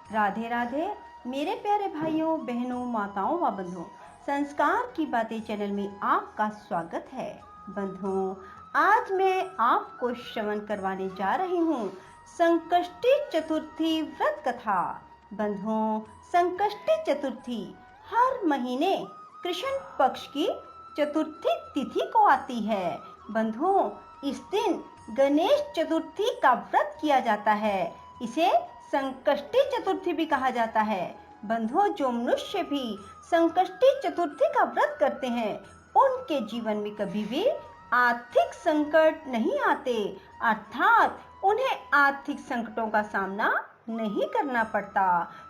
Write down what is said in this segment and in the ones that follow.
राधे राधे मेरे प्यारे भाइयों बहनों माताओं व बंधुओं, संस्कार की बातें चैनल में आपका स्वागत है। बंधुओं, आज मैं आपको श्रवण करवाने जा रही हूँ संकष्टी चतुर्थी व्रत कथा। बंधुओं, संकष्टी चतुर्थी हर महीने कृष्ण पक्ष की चतुर्थी तिथि को आती है। बंधुओं, इस दिन गणेश चतुर्थी का व्रत किया जाता है। इसे संकष्टी चतुर्थी भी कहा जाता है। बंधुओं, जो मनुष्य भी संकष्टी चतुर्थी का व्रत करते हैं उनके जीवन में कभी भी आर्थिक संकट नहीं आते, अर्थात उन्हें आर्थिक संकटों का सामना नहीं करना पड़ता।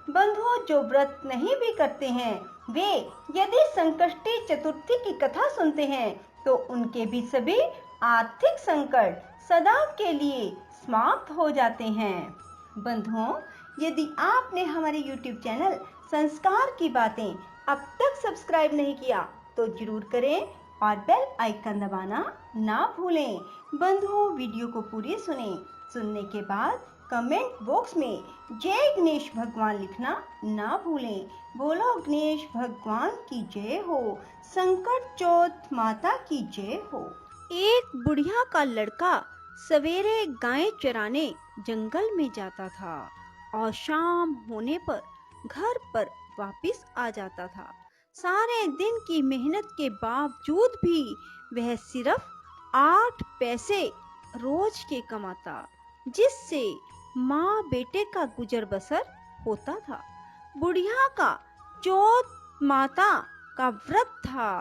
बंधुओं, जो व्रत नहीं भी करते हैं वे यदि संकष्टी चतुर्थी की कथा सुनते हैं तो उनके भी सभी आर्थिक संकट सदा के लिए समाप्त हो जाते हैं। बंधुओं, यदि आपने हमारे YouTube चैनल संस्कार की बातें अब तक सब्सक्राइब नहीं किया तो जरूर करें और बेल आइकन दबाना ना भूलें। बंधुओं, वीडियो को पूरी सुनने के बाद कमेंट बॉक्स में जय गणेश भगवान लिखना ना भूलें। बोलो गणेश भगवान की जय हो, संकट चौथ माता की जय हो। एक बुढ़िया का लड़का सवेरे गायें चराने जंगल में जाता था और शाम होने पर घर पर वापस आ जाता था। सारे दिन की मेहनत के बावजूद भी वह सिर्फ 8 पैसे रोज के कमाता, जिससे माँ बेटे का गुजर बसर होता था। बुढ़िया का चौथ माता का व्रत था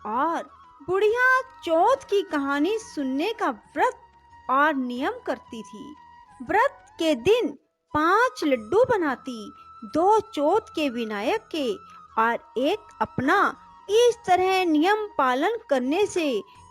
और बुढ़िया चौथ की कहानी सुनने का व्रत और नियम करती थी। व्रत के दिन 5 लड्डू बनाती, 2 चौथ के विनायक के और एक अपना। इस तरह नियम पालन करने से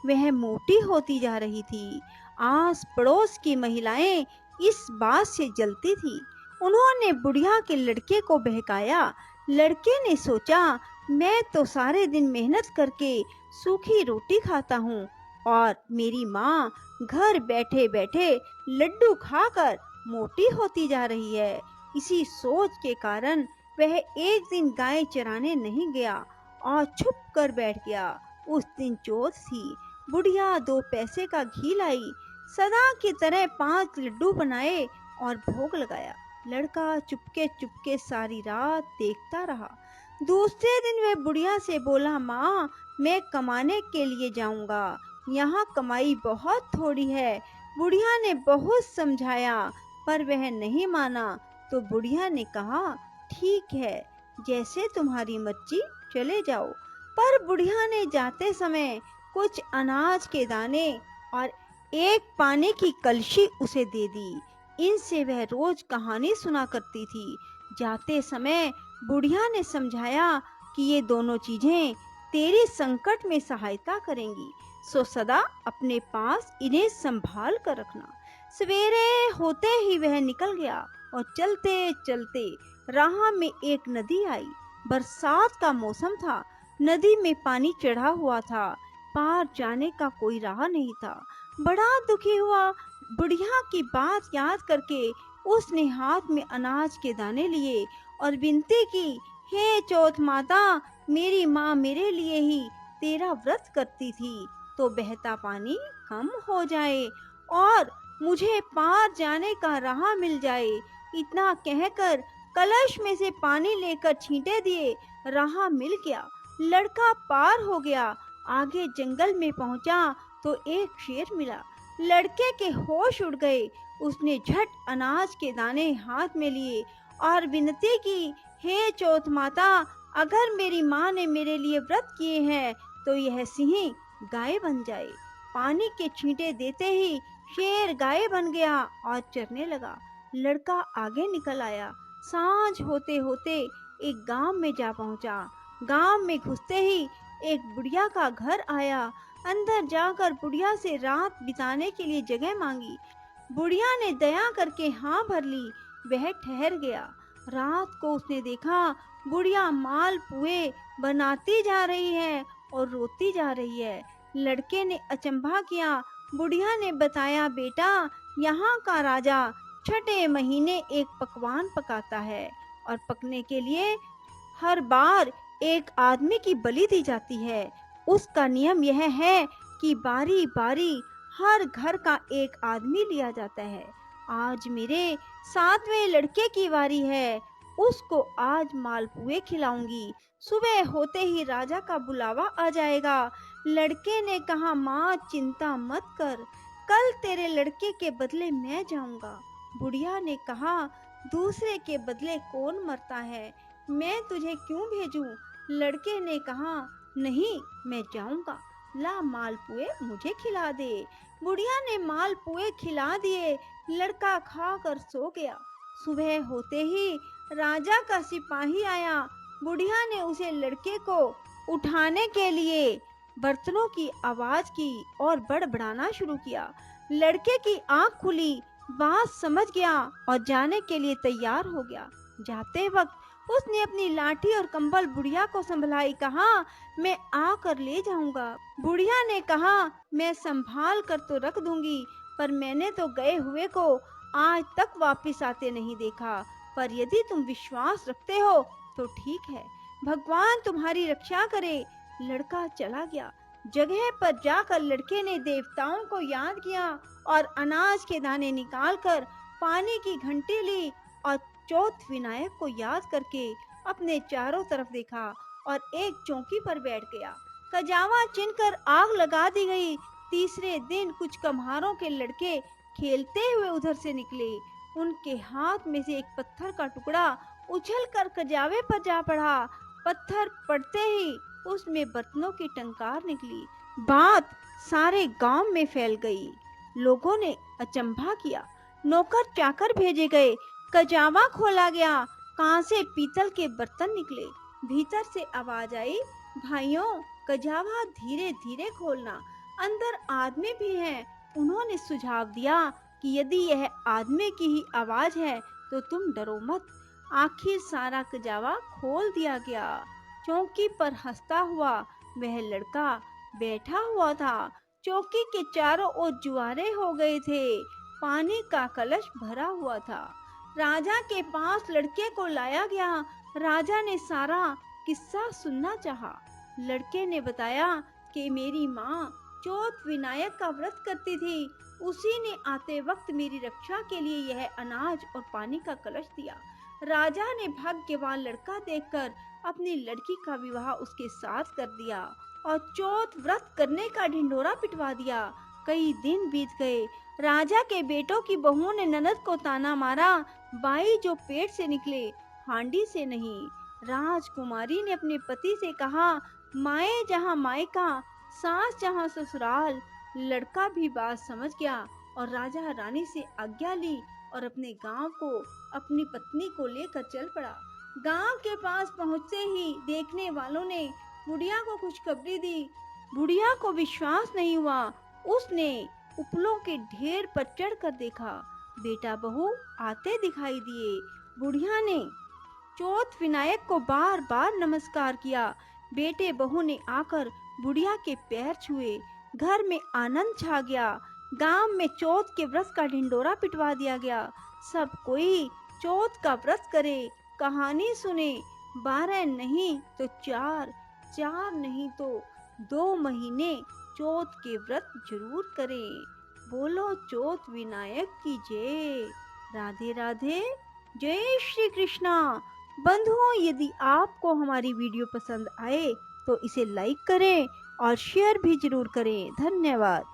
वह मोटी होती जा रही थी। आस पड़ोस की महिलाएं इस बात से जलती थी। उन्होंने बुढ़िया के लड़के को बहकाया। लड़के ने सोचा, मैं तो सारे दिन मेहनत करके सूखी रोटी खाता हूँ और मेरी माँ घर बैठे बैठे लड्डू खाकर मोटी होती जा रही है। इसी सोच के कारण वह एक दिन गाय चराने नहीं गया और छुप कर बैठ गया। उस दिन चौथ थी। बुढ़िया 2 पैसे का घी लाई, सदा की तरह 5 लड्डू बनाए और भोग लगाया। लड़का चुपके चुपके सारी रात देखता रहा। दूसरे दिन वह बुढ़िया से बोला, माँ मैं कमाने के लिए जाऊंगा, यहाँ कमाई बहुत थोड़ी है। बुढ़िया ने बहुत समझाया पर वह नहीं माना। तो बुढ़िया ने कहा, ठीक है, जैसे तुम्हारी मर्जी, चले जाओ। पर बुढ़िया ने जाते समय कुछ अनाज के दाने और एक पानी की कलशी उसे दे दी। इनसे वह रोज कहानी सुना करती थी। जाते समय बुढ़िया ने समझाया कि ये दोनों चीजें तेरी संकट में सहायता करेंगी, सो सदा अपने पास इन्हें संभाल कर रखना। सवेरे होते ही वह निकल गया और चलते चलते राह में एक नदी आई। बरसात का मौसम था। नदी में पानी चढ़ा हुआ था। पार जाने का कोई राह नहीं था। बड़ा दुखी हुआ। बुढ़िया की बात याद करके उसने हाथ में अनाज के दाने लिए और विनती की, हे चौथ माता, मेरी माँ मेरे लिए ही तेरा व्रत करती थी, तो बहता पानी कम हो जाए और मुझे पार जाने का राह मिल जाए। इतना कहकर कलश में से पानी लेकर छींटे दिए। राह मिल गया। लड़का पार हो गया। आगे जंगल में पहुंचा तो एक शेर मिला। लड़के के होश उड़ गए। उसने झट अनाज के दाने हाथ में लिए और विनती की, हे चौथ माता, अगर मेरी माँ ने मेरे लिए व्रत किए हैं तो यह सिंह गाय बन जाए। पानी के छींटे देते ही शेर गाय बन गया और चरने लगा। लड़का आगे निकल आया। सांझ होते होते एक गांव में जा पहुंचा। गांव में घुसते ही एक बुढ़िया का घर आया। अंदर जाकर बुढ़िया से रात बिताने के लिए जगह मांगी। बुढ़िया ने दया करके हाँ भर ली। वह ठहर गया। रात को उसने देखा बुढ़िया माल पुए बनाती जा रही है और रोती जा रही है। लड़के ने अचंभा किया। बुढ़िया ने बताया, बेटा, यहाँ का राजा छठे महीने एक पकवान पकाता है और पकने के लिए हर बार एक आदमी की बलि दी जाती है। उसका नियम यह है कि बारी बारी हर घर का एक आदमी लिया जाता है। आज मेरे 7वें लड़के की बारी है, उसको आज मालपुए खिलाऊंगी। सुबह होते ही राजा का बुलावा आ जाएगा। लड़के ने कहा, माँ चिंता मत कर, कल तेरे लड़के के बदले मैं जाऊंगा। बुढ़िया ने कहा, दूसरे के बदले कौन मरता है, मैं तुझे क्यों भेजूं? लड़के ने कहा, नहीं मैं जाऊंगा, ला मालपुए मुझे खिला दे। बुढ़िया ने मालपुए खिला दिए। लड़का खाकर सो गया। सुबह होते ही राजा का सिपाही आया। बुढ़िया ने उसे लड़के को उठाने के लिए बर्तनों की आवाज की और बड़बड़ाना शुरू किया। लड़के की आंख खुली, बात समझ गया और जाने के लिए तैयार हो गया। जाते वक्त उसने अपनी लाठी और कंबल बुढ़िया को संभलाई, कहा, मैं आकर ले जाऊंगा। बुढ़िया ने कहा, मैं संभाल कर तो रख दूंगी, पर मैंने तो गए हुए को आज तक वापस आते नहीं देखा। पर यदि तुम विश्वास रखते हो तो ठीक है, भगवान तुम्हारी रक्षा करे। लड़का चला गया। जगह पर जाकर लड़के ने देवताओं को याद किया और अनाज के दाने निकालकर पानी की घंटी ली और चौथ विनायक को याद करके अपने चारों तरफ देखा और एक चौकी पर बैठ गया। कजावा चिनकर आग लगा दी गई। तीसरे दिन कुछ कम्हारों के लड़के खेलते हुए उधर से निकले। उनके हाथ में से एक पत्थर का टुकड़ा उछलकर कजावे पर जा पड़ा। पत्थर पड़ते ही उसमें बर्तनों की टंकार निकली। बात सारे गांव में फैल गई। लोगों ने अचंभा किया। नौकर चाकर भेजे गए। कजावा खोला गया। कांसे पीतल के बर्तन निकले। भीतर से आवाज आई, भाइयों कजावा धीरे धीरे खोलना, अंदर आदमी भी हैं। उन्होंने सुझाव दिया कि यदि यह आदमी की ही आवाज है तो तुम डरो मत। आखिर सारा कजावा खोल दिया गया। चौकी पर हंसता हुआ वह लड़का बैठा हुआ था। चौकी के चारों ओर जुआरे हो गए थे। पानी का कलश भरा हुआ था। राजा के पास लड़के को लाया गया। राजा ने सारा किस्सा सुनना चाहा। लड़के ने बताया कि मेरी माँ चौथ विनायक का व्रत करती थी, उसी ने आते वक्त मेरी रक्षा के लिए यह अनाज और पानी का कलश दिया। राजा ने भाग्यवान लड़का देखकर अपनी लड़की का विवाह उसके साथ कर दिया और चौथ व्रत करने का ढिंढोरा पिटवा दिया। कई दिन बीत गए। राजा के बेटों की बहुओं ने ननद को ताना मारा, बाई जो पेट से निकले हांडी से नहीं। राजकुमारी ने अपने पति से कहा, माए जहाँ मायका, सास जहाँ ससुराल। लड़का भी बात समझ गया और राजा रानी से आज्ञा ली और अपने गांव को अपनी पत्नी को लेकर चल पड़ा। गांव के पास पहुंचते ही देखने वालों ने बुढ़िया को खुशखबरी दी। बुढ़िया को विश्वास नहीं हुआ। उसने उपलों के ढेर पर चढ़कर देखा, बेटा बहू आते दिखाई दिए। बुढ़िया ने चौथ विनायक को बार बार नमस्कार किया। बेटे बहू ने आकर बुढ़िया के पैर छुए। घर में आनंद छा गया। गांव में चौथ के व्रत का ढिंडोरा पिटवा दिया गया। सब कोई चौथ का व्रत करे, कहानी सुने। 12 नहीं तो 4, 4 नहीं तो 2 महीने चौथ के व्रत जरूर करें। बोलो चौथ विनायक की जय। राधे राधे, जय श्री कृष्णा। बंधुओं, यदि आपको हमारी वीडियो पसंद आए तो इसे लाइक करें और शेयर भी जरूर करें। धन्यवाद।